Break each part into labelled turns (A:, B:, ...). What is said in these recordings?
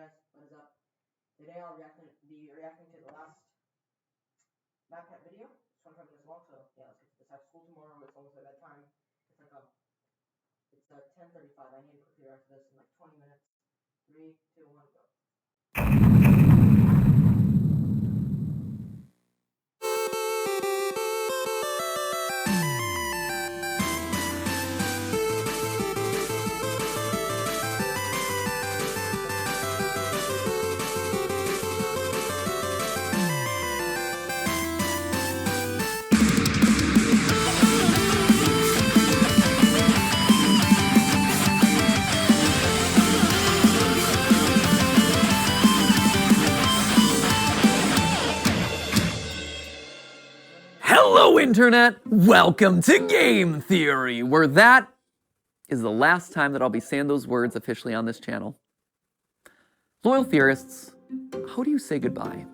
A: guys, what is up? Today I'll be reacting to the last Matpat video. It's 25 minutes long, so yeah, let's get to this. I have school tomorrow. It's almost like that time. It's like 10:35. I need to quickly react to this in like 20 minutes. 3, 2, 1, go.
B: Hello, Internet! Welcome to Game Theory, where that is the last time that I'll be saying those words officially on this channel. Loyal theorists, how do you say goodbye?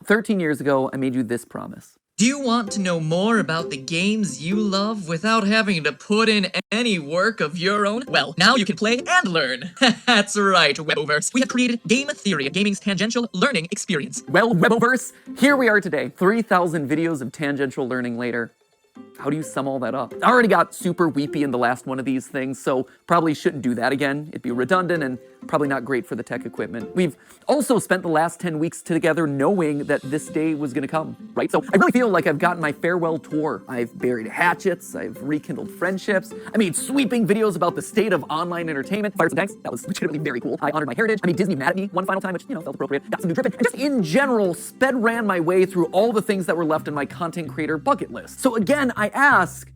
B: 13 years ago, I made you this promise.
C: Do you want to know more about the games you love without having to put in any work of your own? Well, now you can play and learn. That's right, Weboverse. We have created Game Theory, gaming's tangential learning experience.
B: Well, Weboverse, here we are today, 3,000 videos of tangential learning later. How do you sum all that up? I already got super weepy in the last one of these things, so probably shouldn't do that again. It'd be redundant and probably not great for the tech equipment. We've also spent the last 10 weeks together knowing that this day was gonna come, right? So I really feel like I've gotten my farewell tour. I've buried hatchets, I've rekindled friendships, I made sweeping videos about the state of online entertainment, fired some tanks, that was legitimately very cool. I honored my heritage, I made Disney mad at me one final time, which, felt appropriate, got some new dripping, and just in general, sped ran my way through all the things that were left in my content creator bucket list. So again, I ask,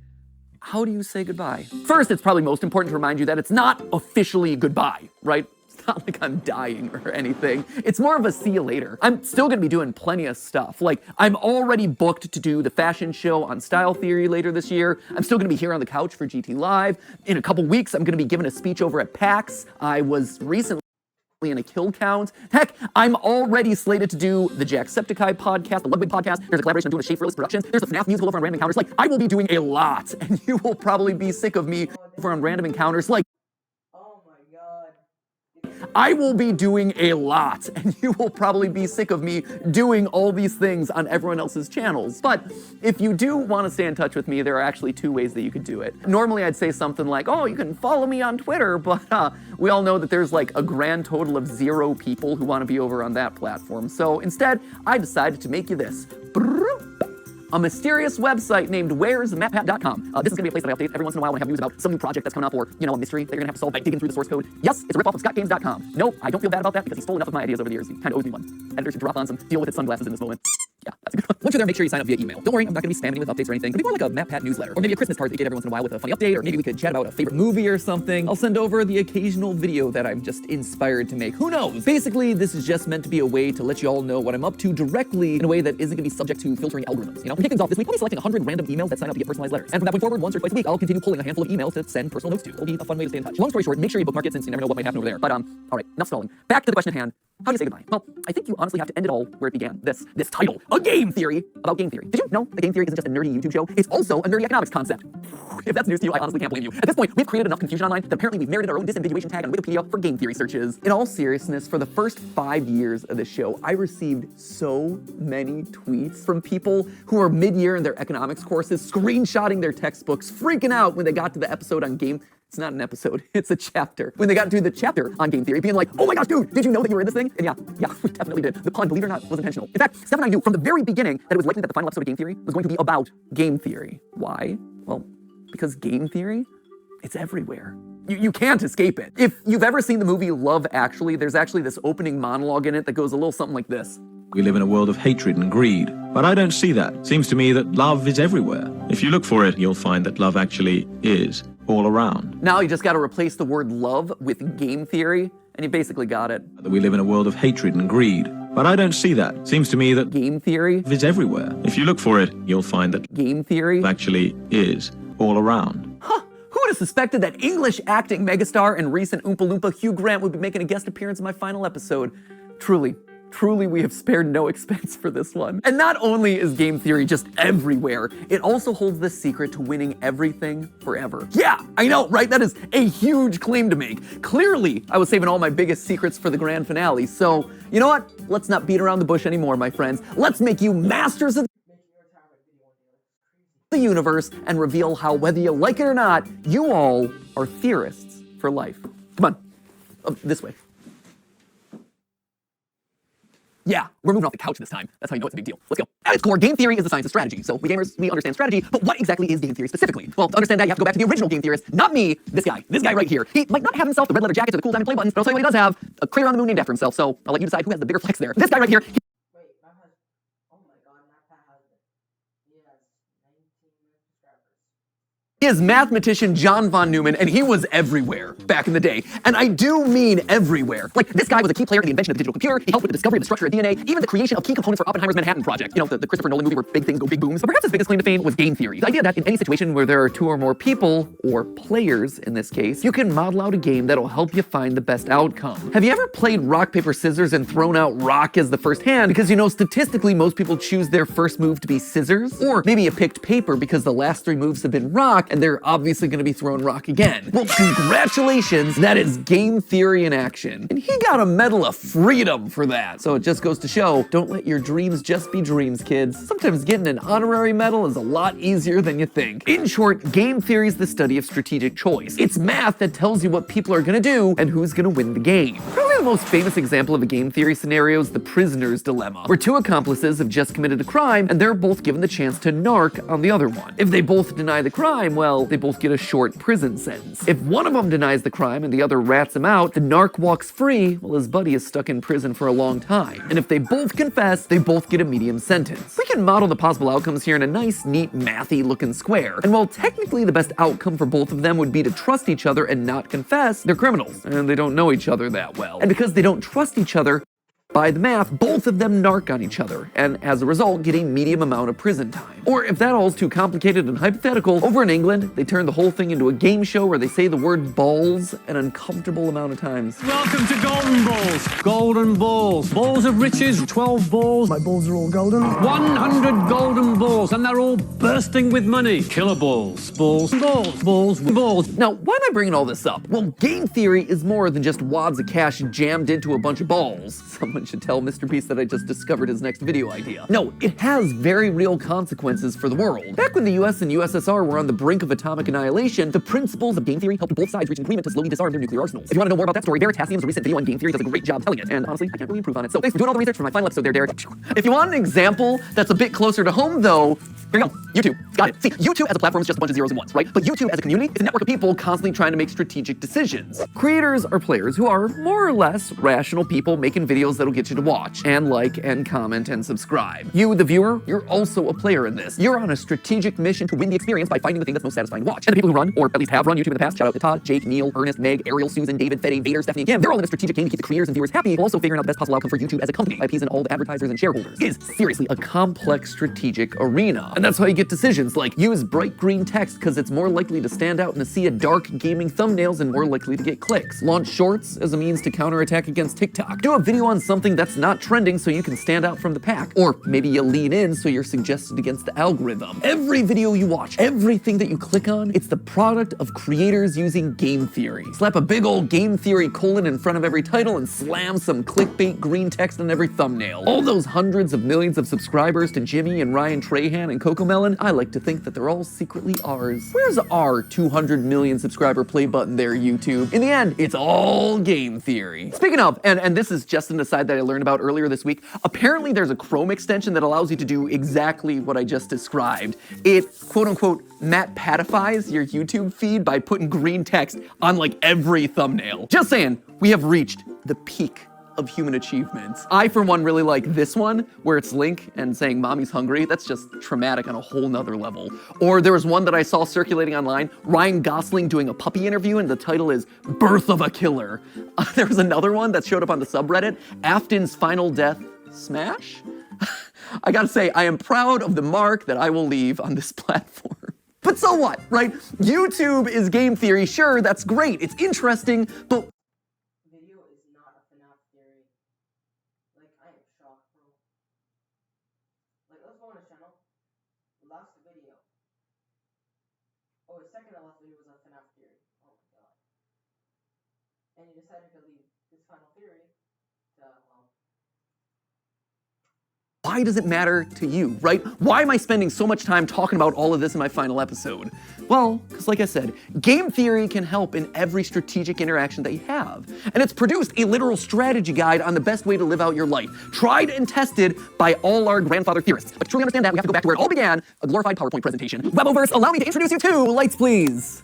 B: how do you say goodbye? First, it's probably most important to remind you that it's not officially goodbye, right? It's not like I'm dying or anything. It's more of a see you later. I'm still gonna be doing plenty of stuff. Like, I'm already booked to do the fashion show on Style Theory later this year. I'm still gonna be here on the couch for GT Live. In a couple weeks, I'm gonna be giving a speech over at PAX. I was recently in a kill count. Heck, I'm already slated to do the Jacksepticeye podcast, the Ludwig podcast. There's a collaboration I'm doing with Schaeferless Productions. There's a FNAF musical over on Random Encounters. Like, I will be doing a lot, and you will probably be sick of me over on Random Encounters. Like,
A: Oh my god.
B: I will be doing a lot, and you will probably be sick of me doing all these things on everyone else's channels. But if you do want to stay in touch with me, there are actually 2 ways that you could do it. Normally, I'd say something like, oh, you can follow me on Twitter, but we all know that there's like a grand total of 0 people who want to be over on that platform. So instead, I decided to make you this. A mysterious website named where'smatpat.com. This is gonna be a place that I update every once in a while when I have news about some new project that's coming up or, a mystery that you're gonna have to solve by digging through the source code. Yes, it's a ripoff of scottgames.com. No, I don't feel bad about that because he stole enough of my ideas over the years. He kind of owes me one. Editor should drop on some deal with its sunglasses in this moment. Yeah, that's a good one. Once you're there, make sure you sign up via email. Don't worry, I'm not gonna be spamming you with updates or anything. It'll be more like a Matpat newsletter. Or maybe a Christmas card that you get every once in a while with a funny update, or maybe we could chat about a favorite movie or something. I'll send over the occasional video that I'm just inspired to make. Who knows? Basically, this is just meant to be a way to let you all know what I'm up to directly in a way that isn't gonna be subject to filtering algorithms, We kick things off this week. We'll be selecting 100 random emails that sign up to get personalized letters. And from that point forward, once or twice a week, I'll continue pulling a handful of emails to send personal notes to. It'll be a fun way to stay in touch. Long story short, make sure you bookmark it since you never know what might happen over there. But all right, enough stalling. Back to the question at hand. How do you say goodbye? Well, I think you honestly have to end it all where it began. This title, A Game Theory, about game theory. Did you know that game theory isn't just a nerdy YouTube show? It's also a nerdy economics concept. If that's news to you, I honestly can't blame you. At this point, we've created enough confusion online that apparently we've merited our own disambiguation tag on Wikipedia for game theory searches. In all seriousness, for the first 5 years of the show, I received so many tweets from people who are mid-year in their economics courses, screenshotting their textbooks, freaking out when they got to the episode on game. It's not an episode, it's a chapter. When they got to the chapter on game theory, being like, oh my gosh, dude, did you know that you were in this thing? And yeah, we definitely did. The pun, believe it or not, was intentional. In fact, Steph and I knew from the very beginning that it was likely that the final episode of game theory was going to be about game theory. Why? Well, because game theory, it's everywhere. You can't escape it. If you've ever seen the movie Love Actually, there's actually this opening monologue in it that goes a little something like this.
D: We live in a world of hatred and greed, but I don't see that. Seems to me that love is everywhere. If you look for it, you'll find that love actually is all around.
B: Now you just gotta replace the word love with game theory, and you basically got it.
D: We live in a world of hatred and greed, but I don't see that. Seems to me that
B: game theory
D: is everywhere. If you look for it, you'll find that
B: game theory
D: actually is all around.
B: Huh. Who would have suspected that English acting megastar and recent Oompa Loompa Hugh Grant would be making a guest appearance in my final episode? Truly, Truly, we have spared no expense for this one. And not only is game theory just everywhere, it also holds the secret to winning everything forever. Yeah, I know, right? That is a huge claim to make. Clearly, I was saving all my biggest secrets for the grand finale, so you know what? Let's not beat around the bush anymore, my friends. Let's make you masters of the universe and reveal how, whether you like it or not, you all are theorists for life. Come on, this way. Yeah, we're moving off the couch this time. That's how you know it's a big deal. Let's go. At its core, game theory is the science of strategy. So we gamers, we understand strategy, but what exactly is game theory specifically? Well, to understand that, you have to go back to the original game theorist, not me, this guy right here. He might not have himself the red leather jackets or the cool diamond play buttons, but I'll tell you what he does have, a crater on the moon named after himself, so I'll let you decide who has the bigger flex there. This guy right here,
A: Wait, Matt has, oh my god, Matpat has it. He has 19 million subscribers.
B: is mathematician John von Neumann, and he was everywhere back in the day. And I do mean everywhere. Like, this guy was a key player in the invention of the digital computer. He helped with the discovery of the structure of DNA, even the creation of key components for Oppenheimer's Manhattan Project. You know, the Christopher Nolan movie where big things go big booms. But perhaps his biggest claim to fame was game theory. The idea that in any situation where there are two or more people, or players in this case, you can model out a game that'll help you find the best outcome. Have you ever played rock, paper, scissors and thrown out rock as the first hand? Because you know, statistically, most people choose their first move to be scissors. Or maybe you picked paper because the last three moves have been rock, and they're obviously gonna be thrown rock again. Well, congratulations, that is game theory in action. And he got a Medal of Freedom for that. So it just goes to show, don't let your dreams just be dreams, kids. Sometimes getting an honorary medal is a lot easier than you think. In short, game theory is the study of strategic choice. It's math that tells you what people are gonna do and who's gonna win the game. Probably the most famous example of a game theory scenario is the prisoner's dilemma, where two accomplices have just committed a crime and they're both given the chance to narc on the other one. If they both deny the crime, well, they both get a short prison sentence. If one of them denies the crime and the other rats him out, the narc walks free while his buddy is stuck in prison for a long time. And if they both confess, they both get a medium sentence. We can model the possible outcomes here in a nice, neat, mathy looking square. And while technically the best outcome for both of them would be to trust each other and not confess, they're criminals and they don't know each other that well. And because they don't trust each other, by the math, both of them narc on each other, and as a result, get a medium amount of prison time. Or if that all's too complicated and hypothetical, over in England, they turn the whole thing into a game show where they say the word balls an uncomfortable amount of times.
E: Welcome to Golden Balls. Golden Balls. Balls of riches, 12 balls.
F: My balls are all golden.
E: 100 golden balls, and they're all bursting with money. Killer balls. Balls. Balls. Balls. Balls.
B: Now, why am I bringing all this up? Well, game theory is more than just wads of cash jammed into a bunch of balls. Someone should tell Mr. Beast that I just discovered his next video idea. No, it has very real consequences for the world. Back when the US and USSR were on the brink of atomic annihilation, the principles of game theory helped both sides reach an agreement to slowly disarm their nuclear arsenals. If you want to know more about that story, Veritasium's recent video on game theory does a great job telling it, and honestly, I can't really improve on it. So thanks for doing all the research for my final episode there, Derek. If you want an example that's a bit closer to home, though, here you go, YouTube. Got it. See, YouTube as a platform is just a bunch of zeros and ones, right? But YouTube as a community is a network of people constantly trying to make strategic decisions. Creators are players who are more or less rational people making videos that'll get you to watch and like and comment and subscribe. You, the viewer, you're also a player in this. You're on a strategic mission to win the experience by finding the thing that's most satisfying to watch. And the people who run, or at least have run YouTube in the past, shout out to Todd, Jake, Neil, Ernest, Meg, Ariel, Susan, David, Fede, Vader, Stephanie, and Kim, they're all in a strategic game to keep the creators and viewers happy, while also figuring out the best possible outcome for YouTube as a company by appeasing all the advertisers and shareholders. It is seriously a complex strategic arena. And that's how you get decisions like use bright green text because it's more likely to stand out in a sea of dark gaming thumbnails and more likely to get clicks. Launch shorts as a means to counterattack against TikTok. Do a video on something that's not trending so you can stand out from the pack. Or maybe you lean in so you're suggested against the algorithm. Every video you watch, everything that you click on, it's the product of creators using game theory. Slap a big old game theory colon in front of every title and slam some clickbait green text on every thumbnail. All those hundreds of millions of subscribers to Jimmy and Ryan Trahan and Cocomelon, I like to think that they're all secretly ours. Where's our 200 million subscriber play button there, YouTube? In the end, it's all game theory. Speaking of, and this is just an aside that I learned about earlier this week, apparently there's a Chrome extension that allows you to do exactly what I just described. It, quote unquote, Matpatifies your YouTube feed by putting green text on like every thumbnail. Just saying, we have reached the peak of human achievements. I, for one, really like this one, where it's Link and saying, "Mommy's hungry." That's just traumatic on a whole nother level. Or there was one that I saw circulating online, Ryan Gosling doing a puppy interview, and the title is "Birth of a Killer." There was another one that showed up on the subreddit, Afton's Final Death Smash? I gotta say, I am proud of the mark that I will leave on this platform. But so what, right? YouTube is game theory, sure, that's great, it's interesting, but
A: Like, I am shocked, bro. Like, let's go on his channel. Last video. Oh, his second to last video was a FNAF theory. Oh my god. And he decided to leave his final theory to, well,
B: Why does it matter to you, right? Why am I spending so much time talking about all of this in my final episode? Well, because like I said, game theory can help in every strategic interaction that you have. And it's produced a literal strategy guide on the best way to live out your life, tried and tested by all our grandfather theorists. But to truly understand that, we have to go back to where it all began, a glorified PowerPoint presentation. Weboverse, allow me to introduce you to, lights please,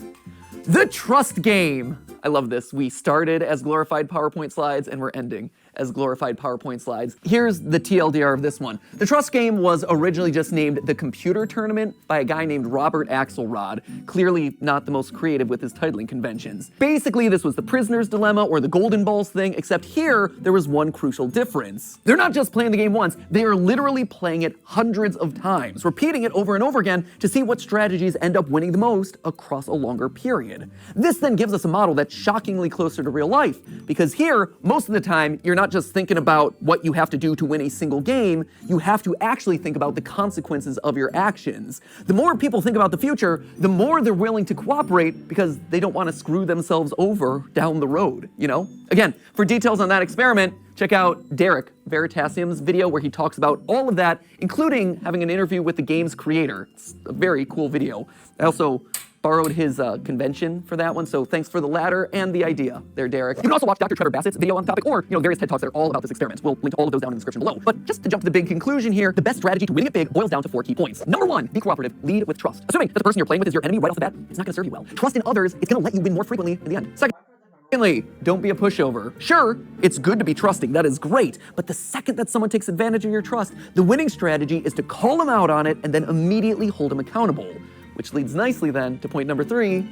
B: the trust game. I love this. We started as glorified PowerPoint slides and we're ending as glorified PowerPoint slides. Here's the TLDR of this one. The trust game was originally just named the Computer Tournament by a guy named Robert Axelrod, clearly not the most creative with his titling conventions. Basically, this was the prisoner's dilemma or the golden balls thing, except here, there was one crucial difference. They're not just playing the game once, they are literally playing it hundreds of times, repeating it over and over again to see what strategies end up winning the most across a longer period. This then gives us a model that's shockingly closer to real life, because here, most of the time, you're not just thinking about what you have to do to win a single game, you have to actually think about the consequences of your actions. The more people think about the future, the more they're willing to cooperate because they don't want to screw themselves over down the road, you know? Again, for details on that experiment, check out Derek Veritasium's video where he talks about all of that, including having an interview with the game's creator. It's a very cool video. I also borrowed his convention for that one, so thanks for the latter and the idea there, Derek. You can also watch Dr. Trevor Bassett's video on the topic, or various TED Talks that are all about this experiment. We'll link to all of those down in the description below. But just to jump to the big conclusion here, the best strategy to winning it big boils down to 4 key points. Number 1, be cooperative, lead with trust. Assuming that the person you're playing with is your enemy right off the bat, it's not gonna serve you well. Trust in others, it's gonna let you win more frequently in the end. Secondly, don't be a pushover. Sure, it's good to be trusting, that is great, but the second that someone takes advantage of your trust, the winning strategy is to call them out on it and then immediately hold them accountable. Which leads nicely then to point number 3,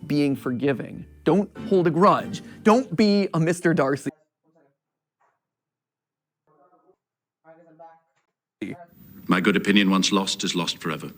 B: being forgiving. Don't hold a grudge. Don't be a Mr. Darcy.
F: My good opinion once lost is lost forever.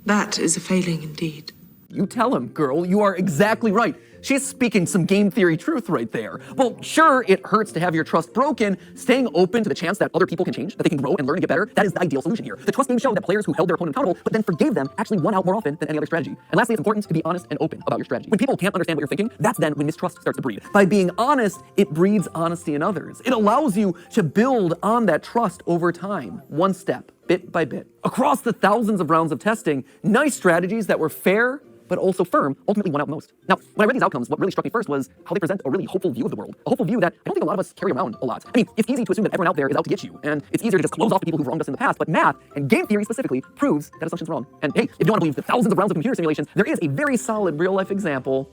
G: That is a failing indeed.
B: You tell him, girl, you are exactly right. She's speaking some game theory truth right there. Well, sure, it hurts to have your trust broken. Staying open to the chance that other people can change, that they can grow and learn and get better, that is the ideal solution here. The trust game showed that players who held their opponent accountable, but then forgave them, actually won out more often than any other strategy. And lastly, it's important to be honest and open about your strategy. When people can't understand what you're thinking, that's then when mistrust starts to breed. By being honest, it breeds honesty in others. It allows you to build on that trust over time, one step, bit by bit. Across the thousands of rounds of testing, nice strategies that were fair, but also firm, ultimately won out most. Now, when I read these outcomes, what really struck me first was how they present a really hopeful view of the world. A hopeful view that I don't think a lot of us carry around a lot. I mean, it's easy to assume that everyone out there is out to get you, and it's easier to just close off the people who've wronged us in the past, but math, and game theory specifically, proves that assumption's wrong. And hey, if you don't want to believe the thousands of rounds of computer simulations, there is a very solid real-life example,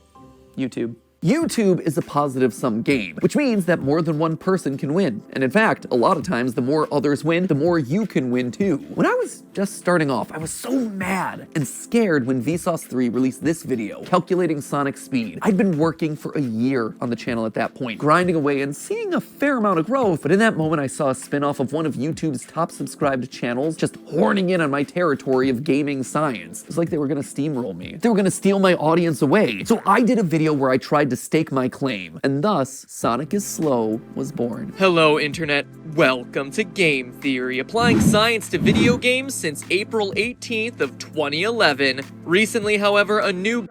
B: YouTube. YouTube is a positive-sum game, which means that more than one person can win. And in fact, a lot of times, the more others win, the more you can win too. When I was just starting off, I was so mad and scared when Vsauce 3 released this video, calculating Sonic speed. I'd been working for a year on the channel at that point, grinding away and seeing a fair amount of growth, but in that moment I saw a spin-off of one of YouTube's top subscribed channels just horning in on my territory of gaming science. It was like they were gonna steamroll me. They were gonna steal my audience away. So I did a video where I tried to stake my claim, and thus, Sonic is Slow was born.
C: Hello, Internet. Welcome to Game Theory, applying science to video games since April 18th of 2011. Recently, however, a new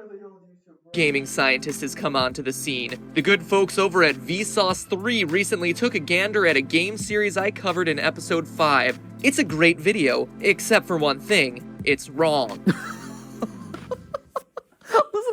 C: gaming scientist has come onto the scene. The good folks over at Vsauce 3 recently took a gander at a game series I covered in episode 5. It's a great video, except for one thing. It's wrong.
B: Listen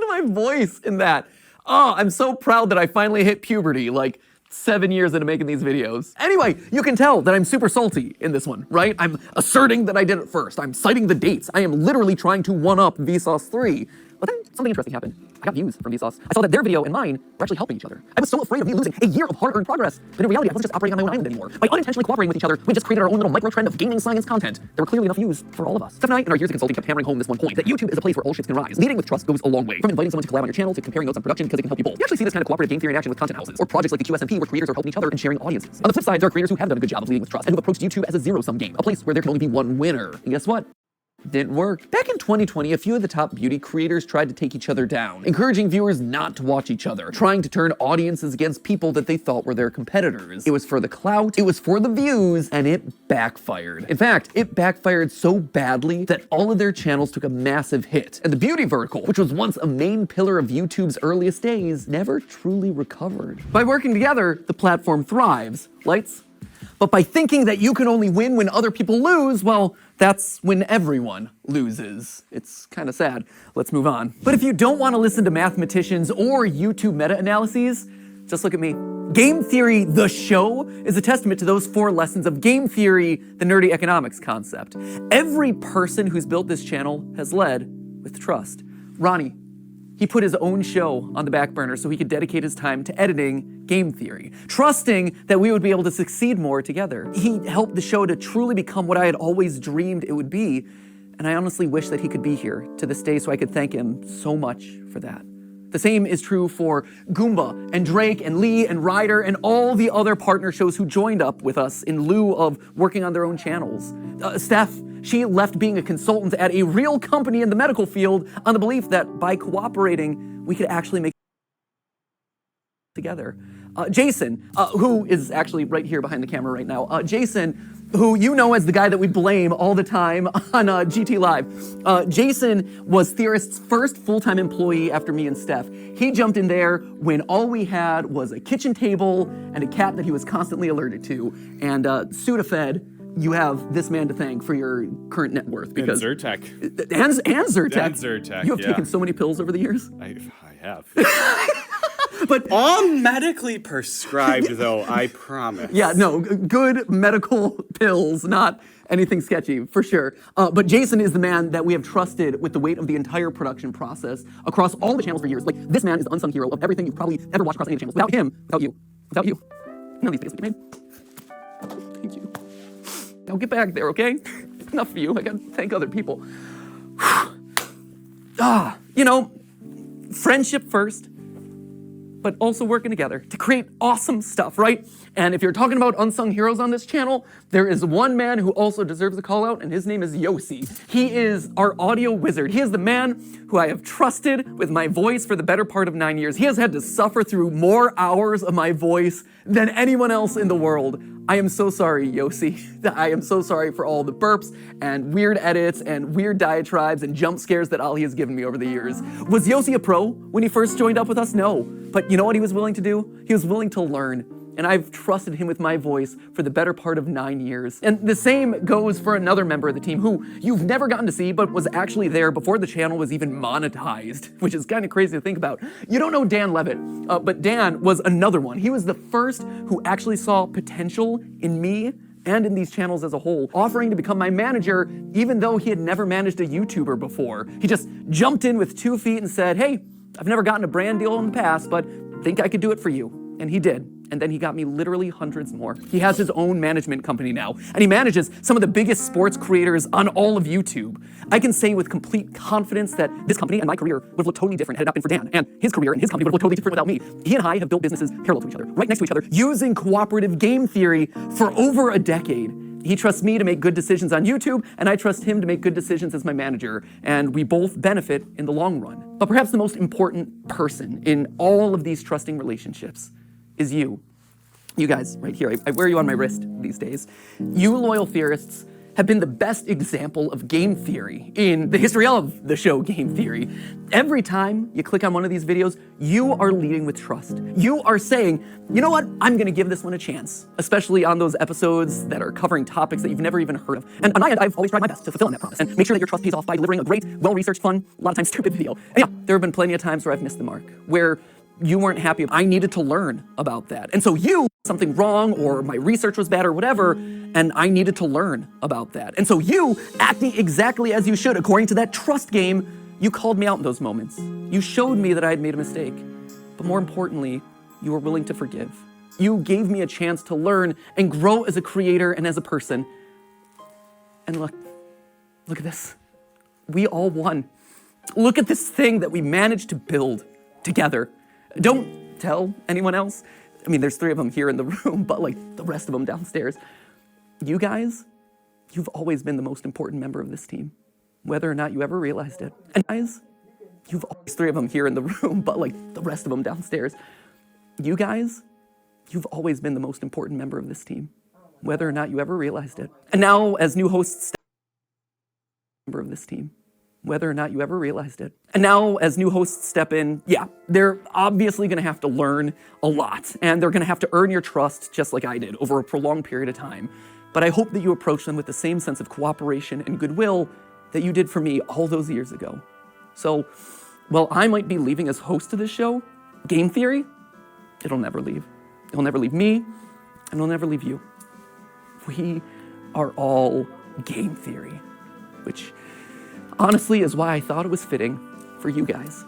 B: to my voice in that. Oh, I'm so proud that I finally hit puberty, like 7 years into making these videos. Anyway, you can tell that I'm super salty in this one, right? I'm asserting that I did it first. I'm citing the dates. I am literally trying to one-up Vsauce 3. But then something interesting happened. I got views from Vsauce. I saw that their video and mine were actually helping each other. I was so afraid of me losing a year of hard-earned progress. But in reality, I wasn't just operating on my own island anymore. By unintentionally cooperating with each other, we just created our own little micro-trend of gaming science content. There were clearly enough views for all of us. Steph and I, in our years of consulting, kept hammering home this one point, that YouTube is a place where all ships can rise. Leading with trust goes a long way. From inviting someone to collab on your channel, to comparing notes on production because it can help you both. You actually see this kind of cooperative game theory in action with content houses, or projects like the QSMP where creators are helping each other and sharing audiences. On the flip side, there are creators who have done a good job of leading with trust, and who've approached YouTube as a zero-sum game, a place where there can only be one winner. And guess what? didn't work. Back in 2020, a few of the top beauty creators tried to take each other down, encouraging viewers not to watch each other, trying to turn audiences against people that they thought were their competitors. It was for the clout, it was for the views, and it backfired. In fact, it backfired so badly that all of their channels took a massive hit, and the beauty vertical, which was once a main pillar of YouTube's earliest days, never truly recovered. By working together, the platform thrives. Lights? But by thinking that you can only win when other people lose, well, that's when everyone loses. It's kind of sad. Let's move on. But if you don't want to listen to mathematicians or YouTube meta-analyses, just look at me. Game Theory, the show, is a testament to those 4 lessons of game theory, the nerdy economics concept. Every person who's built this channel has led with trust. Ronnie, he put his own show on the back burner so he could dedicate his time to editing Game Theory, trusting that we would be able to succeed more together. He helped the show to truly become what I had always dreamed it would be, and I honestly wish that he could be here to this day so I could thank him so much for that. The same is true for Goomba and Drake and Lee and Ryder and all the other partner shows who joined up with us in lieu of working on their own channels. Steph, she left being a consultant at a real company in the medical field on the belief that by cooperating, we could actually make together. Jason, who is actually right here behind the camera right now. Jason, who you know as the guy that we blame all the time on GT Live. Jason was Theorist's first full-time employee after me and Steph. He jumped in there when all we had was a kitchen table and a cat that he was constantly allergic to. And Sudafed, you have this man to thank for your current net worth. Because
H: and Zyrtec.
B: And Zyrtec.
H: And Zyrtec,
B: You have taken so many pills over the years.
H: I have.
B: But
I: all medically prescribed, though, I promise.
B: Yeah, no, good medical pills, not anything sketchy, for sure. But Jason is the man that we have trusted with the weight of the entire production process across all the channels for years. Like, this man is the unsung hero of everything you've probably ever watched across any of the channels. Without him, without you, none of these videos would be made. Thank you. Now get back there, okay? Enough of you. I gotta thank other people. You know, friendship first, but also working together to create awesome stuff, right? And if you're talking about unsung heroes on this channel, there is one man who also deserves a call out, and his name is Yossi. He is our audio wizard. He is the man who I have trusted with my voice for the better part of 9 years. He has had to suffer through more hours of my voice than anyone else in the world. I am so sorry, Yossi. I am so sorry for all the burps and weird edits and weird diatribes and jump scares that Ali has given me over the years. Was Yossi a pro when he first joined up with us? No. But you know what he was willing to do? He was willing to learn. And I've trusted him with my voice for the better part of 9 years. And the same goes for another member of the team who you've never gotten to see, but was actually there before the channel was even monetized, which is kind of crazy to think about. You don't know Dan Levitt, but Dan was another one. He was the first who actually saw potential in me and in these channels as a whole, offering to become my manager, even though he had never managed a YouTuber before. He just jumped in with 2 feet and said, hey, I've never gotten a brand deal in the past, but think I could do it for you. And he did. And then he got me literally hundreds more. He has his own management company now, and he manages some of the biggest sports creators on all of YouTube. I can say with complete confidence that this company and my career would have looked totally different had it not been for Dan, and his career and his company would have looked totally different without me. He and I have built businesses parallel to each other, right next to each other, using cooperative game theory for over a decade. He trusts me to make good decisions on YouTube, and I trust him to make good decisions as my manager, and we both benefit in the long run. But perhaps the most important person in all of these trusting relationships is you. You guys, right here, I wear you on my wrist these days. You loyal theorists have been the best example of game theory in the history of the show Game Theory. Every time you click on one of these videos, you are leading with trust. You are saying, you know what, I'm gonna give this one a chance, especially on those episodes that are covering topics that you've never even heard of. And on my end, I've always tried my best to fulfill on that promise and make sure that your trust pays off by delivering a great, well-researched, fun, a lot of times stupid video. And yeah, there have been plenty of times where I've missed the mark, where you weren't happy. I needed to learn about that. And so you, something wrong, or my research was bad or whatever, and I needed to learn about that. And so you, acting exactly as you should, according to that trust game, you called me out in those moments. You showed me that I had made a mistake. But more importantly, you were willing to forgive. You gave me a chance to learn and grow as a creator and as a person. And look at this. We all won. Look at this thing that we managed to build together. Don't tell anyone else. I mean, there's 3 of them here in the room, but like the rest of them downstairs. You guys, you've always been the most important member of this team. whether or not you ever realized it. And guys, you've always 3 of them here in the room, but like the rest of them downstairs. You guys, you've always been the most important member of this team, whether or not you ever realized it. And now, as new hosts, member of this team, whether or not you ever realized it. And now, as new hosts step in, yeah, they're obviously gonna have to learn a lot, and they're gonna have to earn your trust just like I did over a prolonged period of time. But I hope that you approach them with the same sense of cooperation and goodwill that you did for me all those years ago. So, while I might be leaving as host of this show, Game Theory, it'll never leave. It'll never leave me, and it'll never leave you. We are all Game Theory, which honestly is why I thought it was fitting for you guys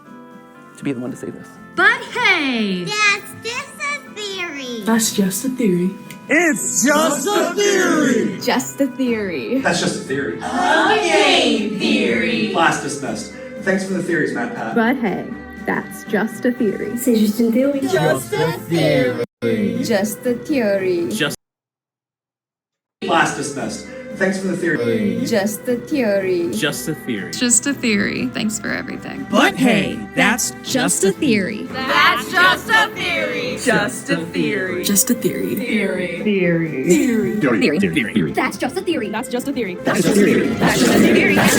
B: to be the one to say this.
H: But hey!
J: That's just a theory.
G: That's just a theory.
I: It's just a theory.
H: Just a theory.
K: That's just a theory.
H: Okay, theory.
K: Class dismissed. Thanks for the theories, Matpat.
H: But hey, that's just a theory.
J: C'est juste une théorie.
H: Just a theory. Just a theory.
I: Just
K: Class dismissed. Thanks for the theory.
H: Just a theory.
I: Just a theory.
H: Just a theory. Thanks for everything.
I: But hey, that's
H: Just a theory.
J: That's just a theory.
H: Just a theory.
G: Just a theory.
H: Theory.
J: Theory.
I: theory.
J: That's just a theory.
H: That's just a theory.
I: That's just a theory.
H: That's just a theory.
I: That's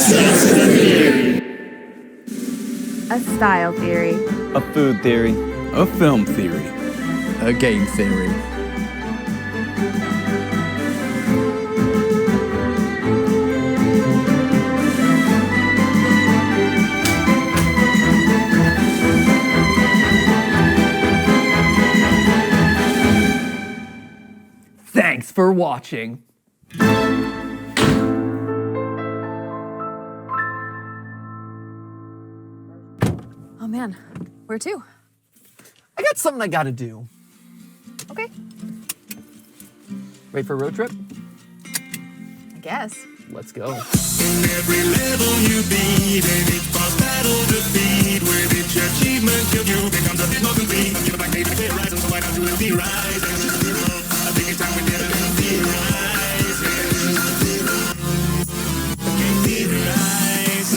I: just a theory.
H: A style theory.
I: A food theory. A film theory. A game theory.
B: Thanks for watching.
H: Oh man, where to?
B: I got something I gotta do.
H: Okay,
B: Ready for a road trip?
H: I guess.
B: Let's go.
L: Every level you beat, and each boss battle defeat, with each achievement you becomes a bit more complete. You're like David Horizon, so why don't you the rise? I think it's time we did it in the rise. Game theory rise.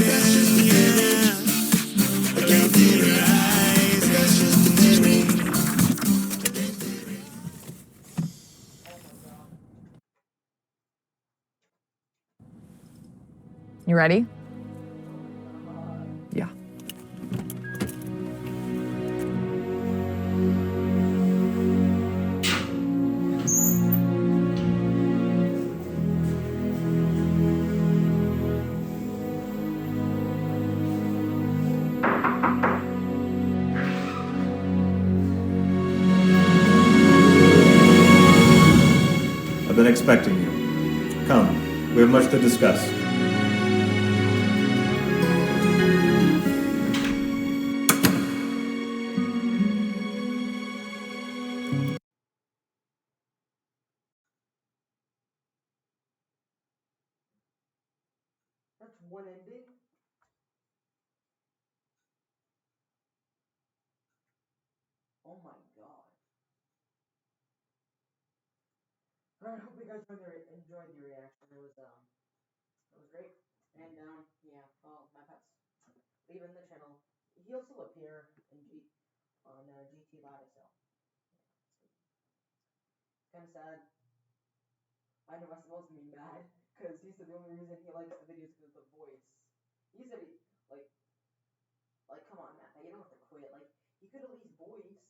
L: Game theory rise. That's just a theory.
H: You ready?
B: Yeah.
M: I've been expecting you. Come, we have much to discuss.
A: That's one ending. Oh my god. Alright, I hope you guys enjoyed the reaction. It was great. And yeah, well, Matpat's leaving the channel. He'll still appear in GT Live, so kinda sad. I know my supposed to be mad, because he said the only reason he likes the videos is the voice. He said he, like, come on, Matt, you don't have to quit. Like, he could at least voice.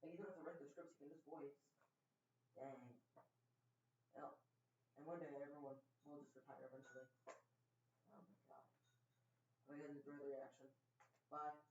A: Like, you don't have to write the scripts, you can just voice. Dang. Oh. And one day everyone will just retire eventually. Oh my god. I guys enjoy the reaction. Bye.